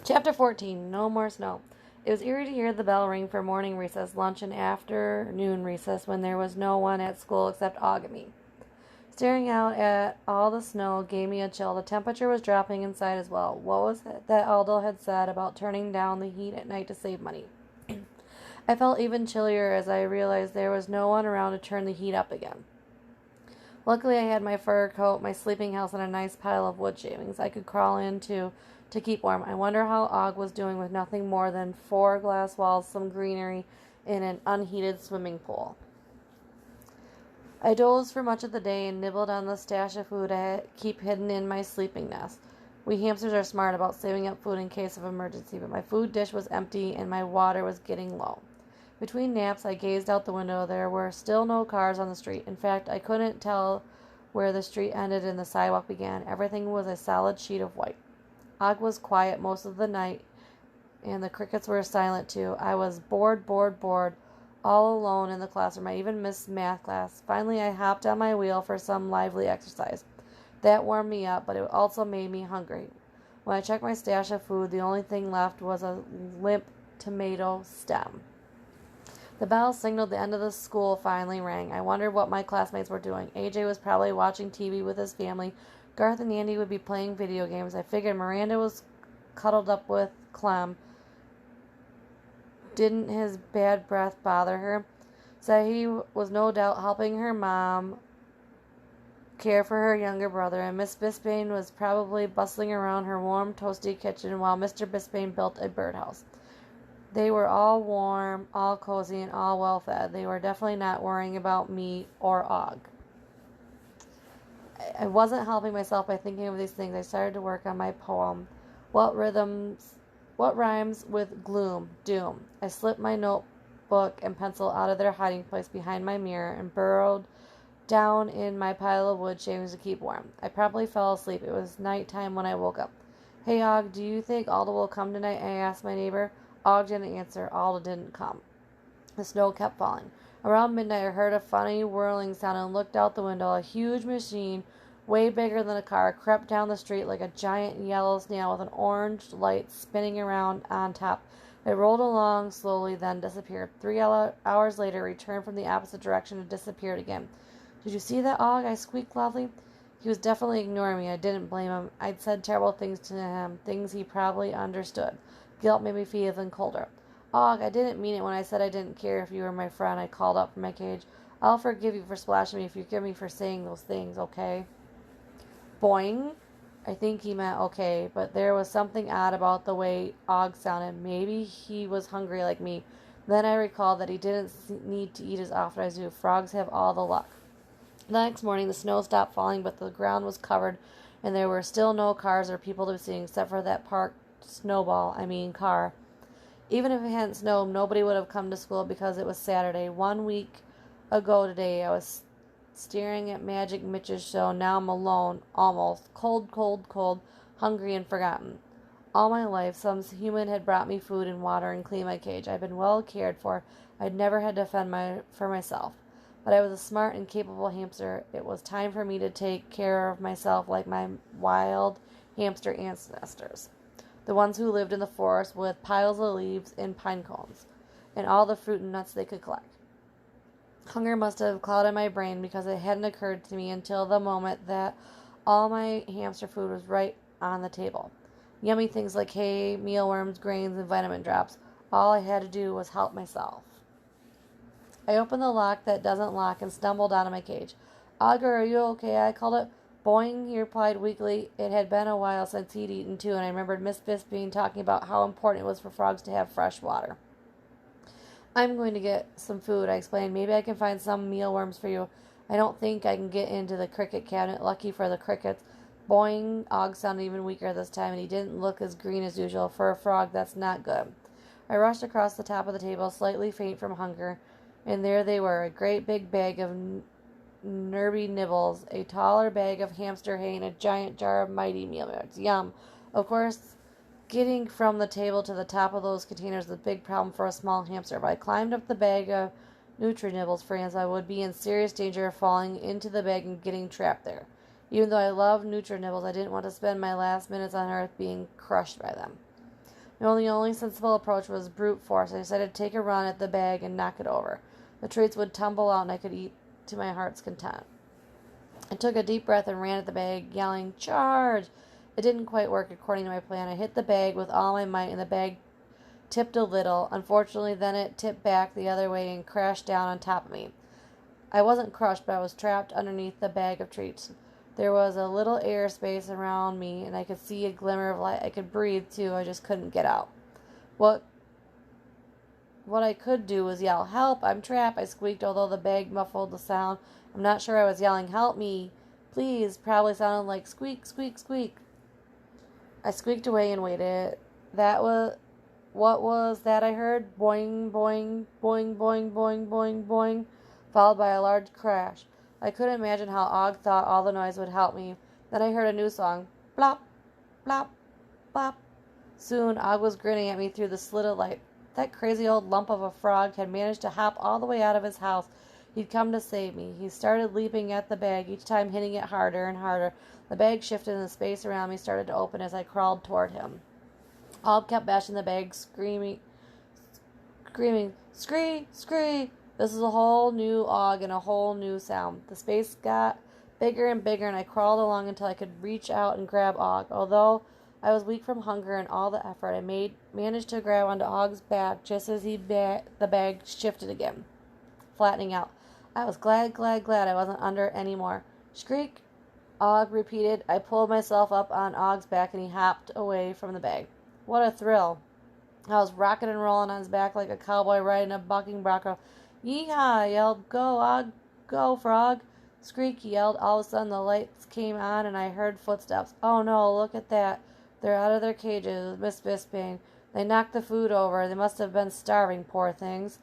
Chapter 14. No More Snow. It was eerie to hear the bell ring for morning recess, lunch, and afternoon recess when there was no one at school except Og and me. Staring out at all the snow gave me a chill. The temperature was dropping inside as well. What was it that Aldo had said about turning down the heat at night to save money? I felt even chillier as I realized there was no one around to turn the heat up again. Luckily, I had my fur coat, my sleeping house, and a nice pile of wood shavings I could crawl into to keep warm. I wonder how Og was doing with nothing more than 4 glass walls, some greenery, and an unheated swimming pool. I dozed for much of the day and nibbled on the stash of food I keep hidden in my sleeping nest. We hamsters are smart about saving up food in case of emergency, but my food dish was empty and my water was getting low. Between naps, I gazed out the window. There were still no cars on the street. In fact, I couldn't tell where the street ended and the sidewalk began. Everything was a solid sheet of white. Og was quiet most of the night, and the crickets were silent too. I was bored, all alone in the classroom. I even missed math class. Finally, I hopped on my wheel for some lively exercise. That warmed me up, but it also made me hungry. When I checked my stash of food, the only thing left was a limp tomato stem. The bell signaled the end of the school finally rang. I wondered what my classmates were doing. AJ was probably watching TV with his family. Garth and Andy would be playing video games. I figured Miranda was cuddled up with Clem. Didn't his bad breath bother her? So he was no doubt helping her mom care for her younger brother, and Miss Bisbane was probably bustling around her warm, toasty kitchen while Mr. Bisbane built a birdhouse. They were all warm, all cozy, and all well fed. They were definitely not worrying about me or Og. I wasn't helping myself by thinking of these things. I started to work on my poem. What rhymes with gloom, doom? I slipped my notebook and pencil out of their hiding place behind my mirror and burrowed down in my pile of wood shavings to keep warm. I probably fell asleep. It was nighttime when I woke up. Hey, Og, do you think Alda will come tonight? I asked my neighbor. Og didn't answer. Alda didn't come. The snow kept falling. Around midnight, I heard a funny whirling sound and looked out the window. A huge machine, way bigger than a car, crept down the street like a giant yellow snail with an orange light spinning around on top. It rolled along slowly, then disappeared. 3 hours later, it returned from the opposite direction and disappeared again. Did you see that, Og? I squeaked loudly. He was definitely ignoring me. I didn't blame him. I'd said terrible things to him, things he probably understood. Guilt made me feel even colder. Og, I didn't mean it when I said I didn't care if you were my friend, I called out from my cage. I'll forgive you for splashing me if you forgive me for saying those things, okay? Boing. I think he meant okay, but there was something odd about the way Og sounded. Maybe he was hungry like me. Then I recalled that he didn't need to eat as often as you. Frogs have all the luck. The next morning, the snow stopped falling, but the ground was covered, and there were still no cars or people to be seen except for that parked car. Even if it hadn't snowed, nobody would have come to school because it was Saturday. 1 week ago today, I was staring at Magic Mitch's show. Now I'm alone, almost. Cold, hungry and forgotten. All my life, some human had brought me food and water and cleaned my cage. I'd been well cared for. I'd never had to fend for myself. But I was a smart and capable hamster. It was time for me to take care of myself like my wild hamster ancestors. The ones who lived in the forest with piles of leaves and pine cones, and all the fruit and nuts they could collect. Hunger must have clouded my brain because it hadn't occurred to me until the moment that all my hamster food was right on the table. Yummy things like hay, mealworms, grains, and vitamin drops. All I had to do was help myself. I opened the lock that doesn't lock and stumbled out of my cage. Augur, are you okay? I called it. Boing, he replied weakly. It had been a while since he'd eaten too, and I remembered Miss Bisbane talking about how important it was for frogs to have fresh water. I'm going to get some food, I explained. Maybe I can find some mealworms for you. I don't think I can get into the cricket cabinet. Lucky for the crickets. Boing, Og sounded even weaker this time, and he didn't look as green as usual. For a frog, that's not good. I rushed across the top of the table, slightly faint from hunger, and there they were, a great big bag of Nerby nibbles, a taller bag of hamster hay, and a giant jar of mighty meal mix. Yum. Of course, getting from the table to the top of those containers was a big problem for a small hamster. If I climbed up the bag of Nutri-Nibbles, friends, I would be in serious danger of falling into the bag and getting trapped there. Even though I love Nutri-Nibbles, I didn't want to spend my last minutes on Earth being crushed by them. The only sensible approach was brute force. I decided to take a run at the bag and knock it over. The treats would tumble out and I could eat to my heart's content. I took a deep breath and ran at the bag, yelling, "Charge!" It didn't quite work according to my plan. I hit the bag with all my might and the bag tipped a little. Unfortunately, then it tipped back the other way and crashed down on top of me. I wasn't crushed, but I was trapped underneath the bag of treats. There was a little air space around me, and I could see a glimmer of light. I could breathe, too. I just couldn't get out. What I could do was yell, "Help! I'm trapped!" I squeaked, although the bag muffled the sound. I'm not sure I was yelling, "Help me! Please!" Probably sounded like squeak, squeak, squeak. I squeaked away and waited. What was that I heard? Boing, boing, boing, boing, boing, boing, boing, followed by a large crash. I couldn't imagine how Og thought all the noise would help me. Then I heard a new song. Blop, blop, blop. Soon Og was grinning at me through the slit of light. That crazy old lump of a frog had managed to hop all the way out of his house. He'd come to save me. He started leaping at the bag, each time hitting it harder and harder. The bag shifted and the space around me started to open as I crawled toward him. Og kept bashing the bag, screaming, "Scree, scree!" This is a whole new Og and a whole new sound. The space got bigger and bigger, and I crawled along until I could reach out and grab Og. Although I was weak from hunger and all the effort, I managed to grab onto Og's back just as the bag shifted again, flattening out. I was glad I wasn't under anymore. "Shriek!" Og repeated. I pulled myself up on Og's back, and he hopped away from the bag. What a thrill. I was rocking and rolling on his back like a cowboy riding a bucking bronco. "Yeehaw!" I yelled. "Go, Og! Go, frog!" "Screek!" he yelled. All of a sudden the lights came on and I heard footsteps. "Oh no, look at that. They're out of their cages, Miss Bisping. They knocked the food over. They must have been starving, poor things."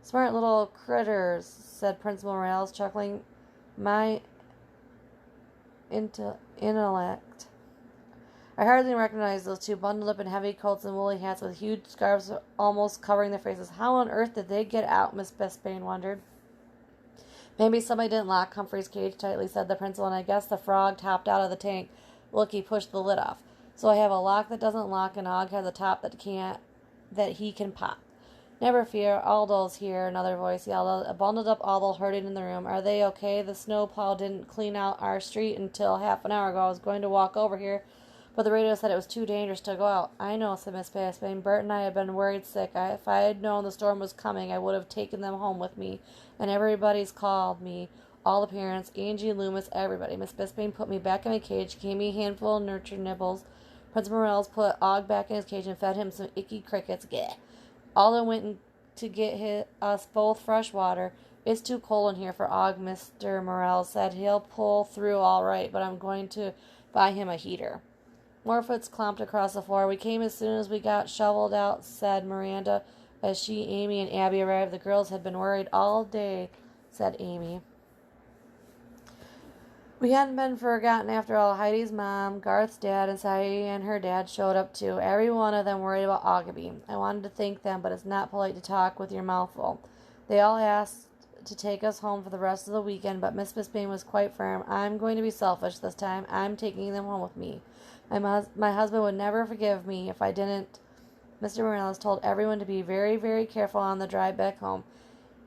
"Smart little critters," said Principal Morales, chuckling. "My intellect." I hardly recognized those two, bundled up in heavy coats and woolly hats with huge scarves almost covering their faces. How on earth did they get out? Miss Bisping wondered. "Maybe somebody didn't lock Humphrey's cage tightly," said the principal, "and I guess the frog topped out of the tank." Look, he pushed the lid off. "So I have a lock that doesn't lock, and Og has a top that he can pop." "Never fear, Aldo's here," another voice yelled. A bundled up Aldo hurried in the room. "Are they okay? The snowplow didn't clean out our street until half an hour ago. I was going to walk over here, but the radio said it was too dangerous to go out." "I know," said Miss Bisping. "Bert and I have been worried sick. If I had known the storm was coming, I would have taken them home with me. And everybody's called me. All the parents, Angie, Loomis, everybody." Miss Bisping put me back in my cage, gave me a handful of nurture nibbles. Principal Morales put Og back in his cage and fed him some icky crickets. Gah. Aldo went to get us both fresh water. "It's too cold in here for Og," Mr. Morales said. "He'll pull through all right, but I'm going to buy him a heater." More foots clomped across the floor. "We came as soon as we got shoveled out," said Miranda, as she, Amy, and Abby arrived. "The girls had been worried all day," said Amy. "We hadn't been forgotten after all. Heidi's mom, Garth's dad, and Sadie and her dad showed up too. Every one of them worried about Ogilvy. I wanted to thank them, but it's not polite to talk with your mouth full. They all asked to take us home for the rest of the weekend, but Miss Bisping was quite firm. I'm going to be selfish this time. I'm taking them home with me. My husband would never forgive me if I didn't." Mr. Morales told everyone to be very, very careful on the drive back home.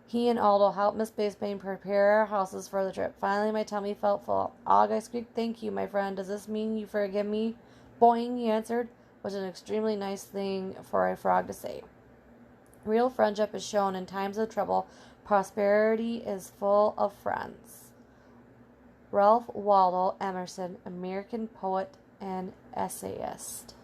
He and Aldo helped Miss Bisping prepare our houses for the trip. Finally, my tummy felt full. "Og," I squeaked. "Thank you, my friend. Does this mean you forgive me?" "Boing," he answered, which is an extremely nice thing for a frog to say. Real friendship is shown in times of trouble. Prosperity is full of friends. Ralph Waldo Emerson, American poet and essayist.